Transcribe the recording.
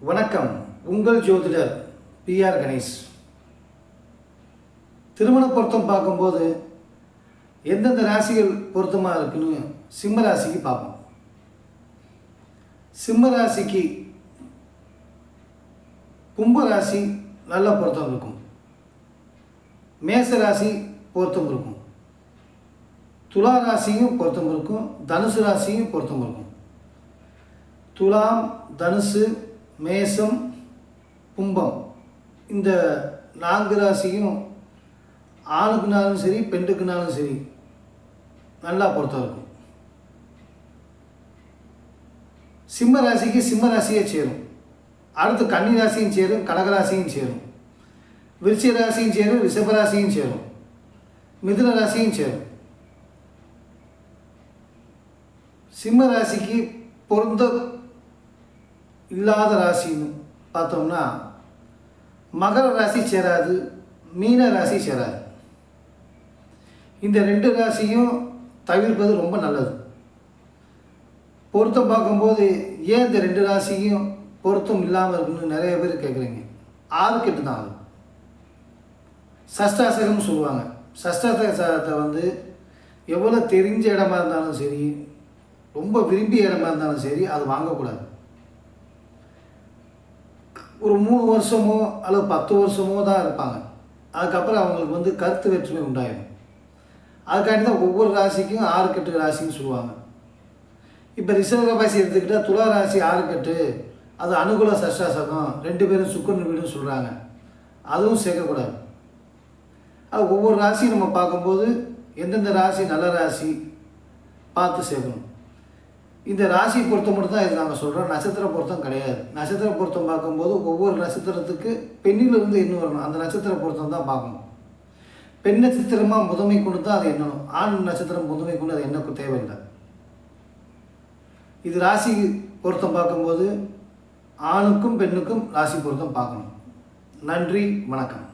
வணக்கம். உங்கள் ஜோதிடர் பிஆர் கணேஷ். திருமண பொருத்தம் பார்க்கும்போது எந்தெந்த ராசிகள் பொருத்தமாக இருக்குன்னு சிம்ம ராசிக்கு பார்ப்போம். சிம்ம ராசிக்கு கும்ப ராசி நல்ல பொருத்தம் இருக்கும். மேச ராசி பொருத்தம் இருக்கும். துலா ராசியும் பொருத்தம் இருக்கும். தனுசு ராசியும் பொருத்தம் இருக்கும். துலாம், தனுசு, மேசம், கும்பம் இந்த 4 ராசியும் ஆணுக்குனாலும் சரி பெண்ணுக்குனாலும் சரி நல்லா பொருத்தம் இருக்கும். சிம்ம ராசிக்கு சிம்ம ராசியே சேரும். அடுத்து கன்னி ராசியும் சேரும், கடகராசியும் சேரும், விருச்சிக ராசியும் சேரும், ரிஷபராசியும் சேரும், மிதுன ராசியும் சேரும். சிம்ம ராசிக்கு பொருந்த இல்லாத ராசின்னு பார்த்தோம்னா மகர ராசி சேராது, மீன ராசி சேராது. இந்த 2 ராசியும் தவிர்ப்பது ரொம்ப நல்லது. பொருத்தம் பார்க்கும்போது ஏன் இந்த 2 ராசியும் பொருத்தம் இல்லாமல் இருக்குன்னு நிறைய பேர் கேட்குறீங்க. 6 கெட்டு தான் அது. சஷ்டாசகம்னு சொல்லுவாங்க. சஷ்டாசகத்தை எவ்வளோ தெரிஞ்ச இடமா இருந்தாலும் சரி, ரொம்ப விரும்பிய இடமா இருந்தாலும் சரி, அது வாங்கக்கூடாது. ஒரு 3 வருஷமோ அல்லது 10 வருஷமோ தான் இருப்பாங்க. அதுக்கப்புறம் அவங்களுக்கு கருத்து வேற்றுமை உண்டாயிடும். அதுக்காண்டி தான் ஒவ்வொரு ராசிக்கும் 6 கெட்டு ராசின்னு சொல்லுவாங்க. இப்போ ரிஷப ராசி எடுத்துக்கிட்டால் துலா ராசி 6 கெட்டு, அது அனுகூல சஷ்டாசகம், 2 பேரும் சுக்கரன் வீடுன்னு சொல்கிறாங்க. அதுவும் சேர்க்கக்கூடாது. அது ஒவ்வொரு ராசியும் நம்ம பார்க்கும்போது எந்தெந்த ராசி நல்ல ராசி பார்த்து சேர்க்கணும். இந்த ராசி பொருத்தம் மட்டும் தான் இது நாங்கள் சொல்கிறோம். நட்சத்திர பொருத்தம் கிடையாது. நட்சத்திர பொருத்தம் பார்க்கும்போது ஒவ்வொரு நட்சத்திரத்துக்கு பெண்ணிலிருந்து எண்ணு வரணும். அந்த நட்சத்திர பொருத்தம் தான் பார்க்கணும். பெண் நட்சத்திரமாக முதன்மை கொண்டு தான் அது எண்ணணும். ஆண் நட்சத்திரம் முதன்மை கொண்டு அது எண்ணக்கு தேவையில்லை. இது ராசி பொருத்தம் பார்க்கும்போது ஆணுக்கும் பெண்ணுக்கும் ராசி பொருத்தம் பார்க்கணும். நன்றி, வணக்கம்.